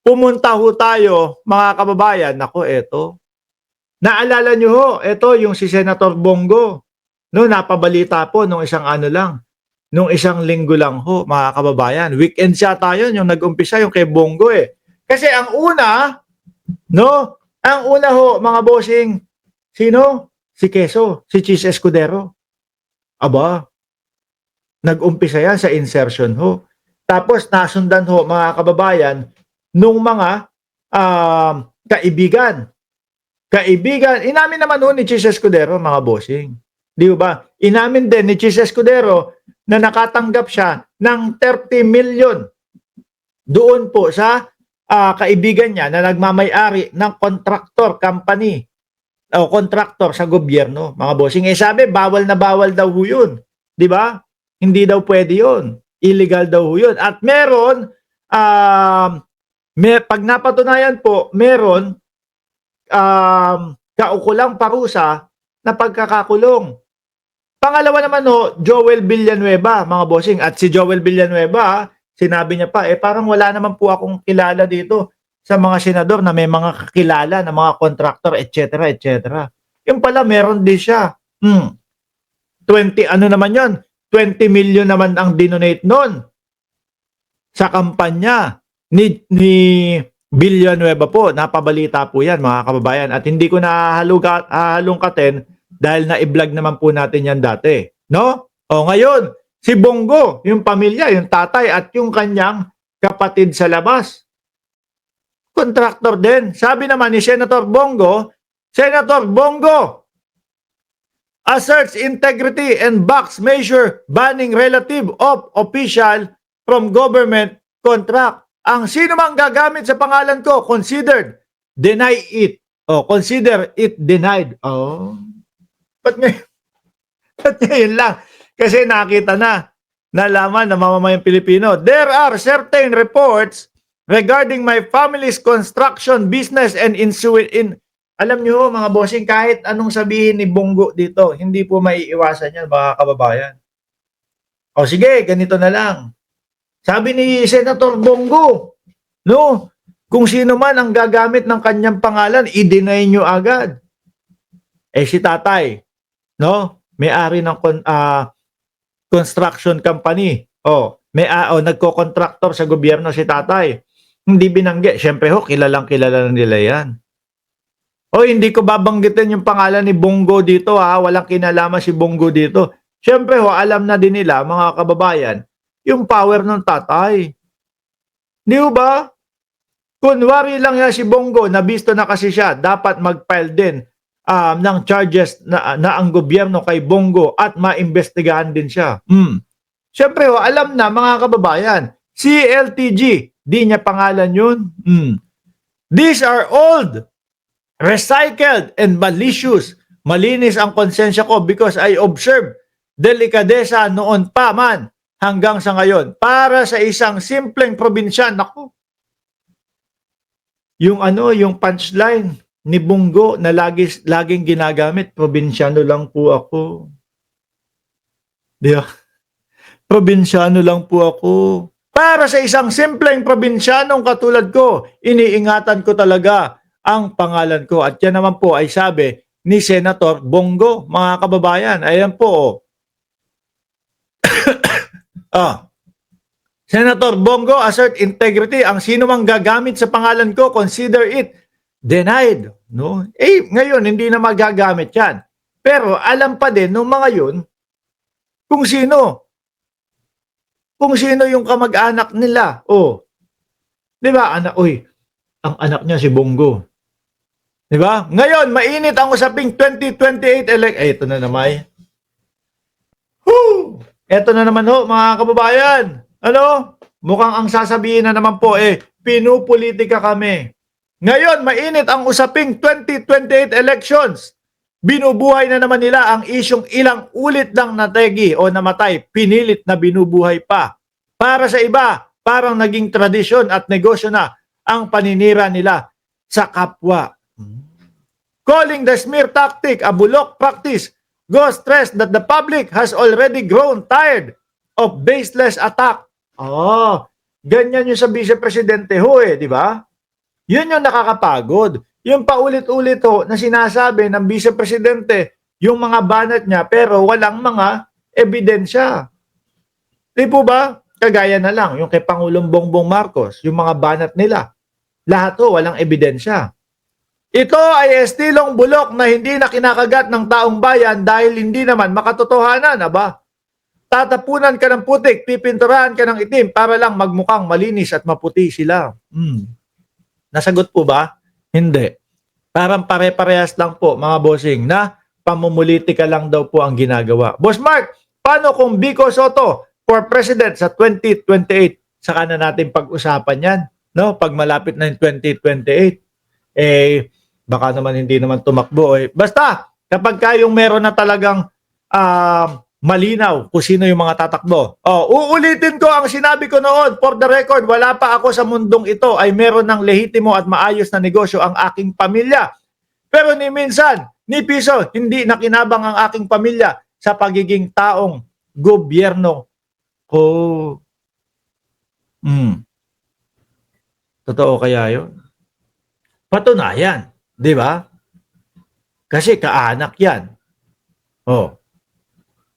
pumunta ho tayo, mga kababayan, naku, eto. Naalala nyo ho, eto yung si Senator Bongo. No, napabalita po nung isang ano lang, nung isang linggo lang ho, mga kababayan. Weekend siya tayo, yung nag-umpisa, yung kay Bongo eh. Kasi ang una, no, ang una ho, mga bossing, sino? Si Quezzo, si Chis Escudero. Aba, nag-umpisa yan sa insertion ho. Tapos nasundan ho, mga kababayan, nung mga kaibigan. Kaibigan, inamin naman ho ni Chis Escudero, mga bossing. Di ba? Inamin din ni Chis Escudero na nakatanggap siya ng 30 million doon po sa kaibigan niya na nagmamay-ari ng contractor company o contractor sa gobyerno, mga bossing. Eh sabi, bawal na bawal daw ho yun. Di ba? Hindi daw pwede yun. Illegal daw ho yun. At meron, pag napatunayan po, meron kaukulang parusa na pagkakakulong. Pangalawa naman ho, Joel Villanueva, mga bossing. At si Joel Villanueva, sinabi niya pa, parang wala naman po akong kilala dito sa mga senador na may mga kakilala na mga contractor, etc., etc. Yung pala, meron din siya. 20, ano naman yon? 20 million naman ang dinonate nun sa kampanya ni Villanueva po. Napabalita po yan, mga kababayan. At hindi ko nahalungkatin dahil na-i-vlog naman po natin yan dati. No? O ngayon, si Bongo, yung pamilya, yung tatay at yung kanyang kapatid sa labas. Contractor din. Sabi naman ni Senator Bongo, asserts integrity and backs measure banning relative of official from government contract. Ang sino mang gagamit sa pangalan ko, considered, deny it. Consider it denied. Ba't ngayon lang? Kasi nakita na, nalaman ng mamamayang Pilipino. There are certain reports regarding my family's construction business and alam nyo, mga bossing, kahit anong sabihin ni Bongo dito, hindi po maiiwasan yan, mga kababayan. O sige, ganito na lang. Sabi ni Senator Bongo, no, kung sino man ang gagamit ng kanyang pangalan, i-deny nyo agad. Si tatay, no, may-ari ng construction company. Nagko-contractor sa gobyerno si tatay. Hindi binanggit. Siyempre ho, kilalang-kilala nila yan. Hindi ko babanggitin yung pangalan ni Bongo dito ha. Walang kinalaman si Bongo dito. Siyempre ho, alam na din nila, mga kababayan, yung power ng tatay. Di ba? Kunwari lang yan si Bongo, nabisto na kasi siya, dapat mag-file din ng charges na ang gobyerno kay Bongo at maimbestigahan din siya. Siyempre ho, alam na mga kababayan, CLTG, di niya pangalan yun. These are old, recycled, and malicious. Malinis ang konsensya ko because I observe delikadesa noon pa man hanggang sa ngayon. Para sa isang simpleng probinsyan, naku, yung punchline ni Bongo na laging ginagamit, probinsyano lang po ako. Diba? Probinsyano lang po ako. Para sa isang simpleng probinsyanong katulad ko, iniingatan ko talaga ang pangalan ko. At yan naman po ay sabi ni Senator Bongo, mga kababayan. Ayan po. Senator Bongo assert integrity. Ang sino mang gagamit sa pangalan ko, consider it denied. No? Ngayon, hindi na magagamit yan. Pero alam pa din ng mga yun kung sino. Kung sino yung kamag-anak nila. Di ba? Ang anak niya si Bongo. Di ba? Ngayon, mainit ang usaping 2028 ito na naman. Ito na naman ho, mga kababayan. Mukhang ang sasabihin na naman po pinupolitika kami. Ngayon, mainit ang usaping 2028 elections. Binubuhay na naman nila ang isyong ilang ulit lang nategi o namatay, pinilit na binubuhay pa. Para sa iba, parang naging tradisyon at negosyo na ang paninira nila sa kapwa. Calling the smear tactic a bulok practice, goes stress that the public has already grown tired of baseless attack. Ganyan yung sa vice-presidente ho di ba? Yun yung nakakapagod. Yung paulit-ulit ho na sinasabi ng Vice Presidente, yung mga banat niya pero walang mga ebidensya. Di po ba? Kagaya na lang yung kay Pangulong Bongbong Marcos, yung mga banat nila. Lahat ho walang ebidensya. Ito ay estilong bulok na hindi na kinakagat ng taong bayan dahil hindi naman makatotohanan, aba. Tatapunan ka ng putik, pipinturahan ka ng itim para lang magmukhang malinis at maputi sila. Nasagot po ba? Hindi. Parang pare-parehas lang po mga bossing na pamumulitika lang daw po ang ginagawa. Boss Mark, paano kung Vico Soto for President sa 2028? Saka na natin pag-usapan yan. No? Pag malapit na yung 2028, baka naman hindi naman tumakbo. Basta, kapag kayong meron na talagang malinaw kung sino yung mga tatakbo. Uulitin ko ang sinabi ko noon, for the record, wala pa ako sa mundong ito ay meron ng lehitimo at maayos na negosyo ang aking pamilya. Pero ni minsan, ni piso, hindi nakinabang ang aking pamilya sa pagiging taong gobyerno ko. Totoo kaya yun? Patunayan, di ba? Kasi kaanak yan.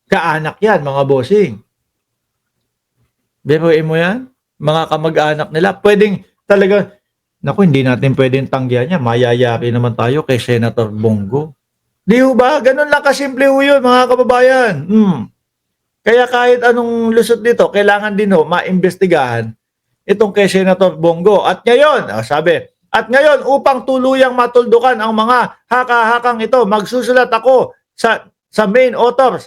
Kaanak yan, mga bossing. Biruin mo yan? Mga kamag-anak nila. Pwedeng talaga, naku, hindi natin pwedeng tanggihan niya. Mayayari naman tayo kay Senator Bongo. Di ba? Ganun lang kasimple ho yun, mga kababayan. Kaya kahit anong lusot dito, kailangan din ho maimbestigahan itong kay Senator Bongo. At ngayon, ngayon, upang tuluyang matuldukan ang mga haka-hakang ito, magsusulat ako sa main author.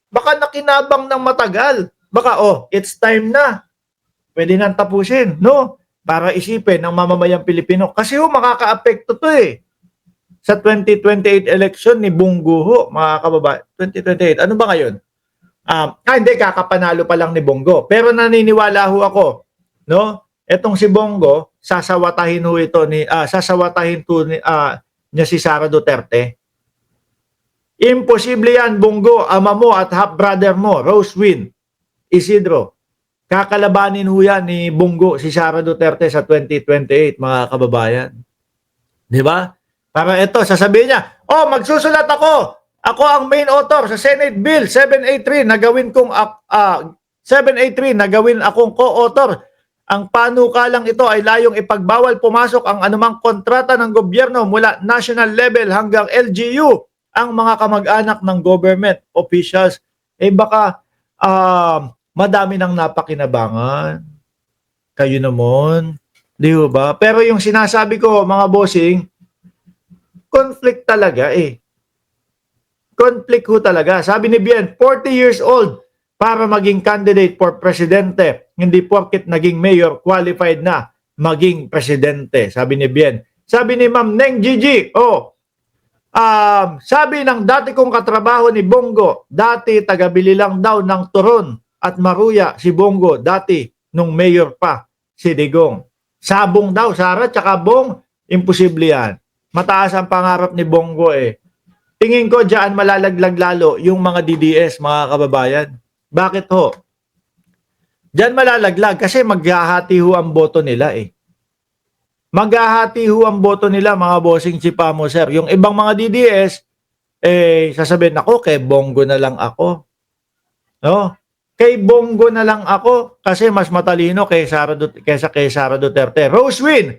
Baka nakinabang ng matagal. Baka, it's time na. Pwede nang tapusin, no? Para isipin ng mamamayang Pilipino. Kasi makaka-apekto to sa 2028 election ni Bongo ho, mga kababayan. 2028, ano ba ngayon? Hindi, kakapanalo pa lang ni Bongo. Pero naniniwala ho ako, no? Etong si Bongo, sasawatahin ho ito niya si Sara Duterte. Imposible yan, Bongo, ama mo at half-brother mo, Rosewin Isidro. Kakalabanin ho yan ni Bongo si Sara Duterte sa 2028, mga kababayan. Di ba? Para ito, sasabihin niya, magsusulat ako. Ako ang main author sa Senate Bill 783 na gawin kong 783 na gawin akong co-author. Ang panukalang ito ay layong ipagbawal pumasok ang anumang kontrata ng gobyerno mula national level hanggang LGU ang mga kamag-anak ng government officials. Baka madami nang napakinabangan. Kayo naman. Di ba? Pero yung sinasabi ko, mga bossing, conflict talaga Conflict ho talaga. Sabi ni Bien, 40 years old para maging candidate for presidente. Hindi porket naging mayor, qualified na maging presidente. Sabi ni Bien. Sabi ni Ma'am Neng Gigi, sabi ng dati kong katrabaho ni Bongo, dati tagabili lang daw ng turon at maruya si Bongo dati nung mayor pa si Digong. Sabong daw, Sara, tsaka Bong, imposible yan. Mataas ang pangarap ni Bongo Tingin ko dyan malalaglag lalo yung mga DDS, mga kababayan. Bakit ho? Dyan malalaglag kasi maghahati ho ang boto nila Maghahati ho ang boto nila, mga bossing Chipamo, sir. Yung ibang mga DDS, sasabihin ako, kay Bongo na lang ako. No? Kay Bongo na lang ako kasi mas matalino kaysa kay Sara Duterte. Rosewin,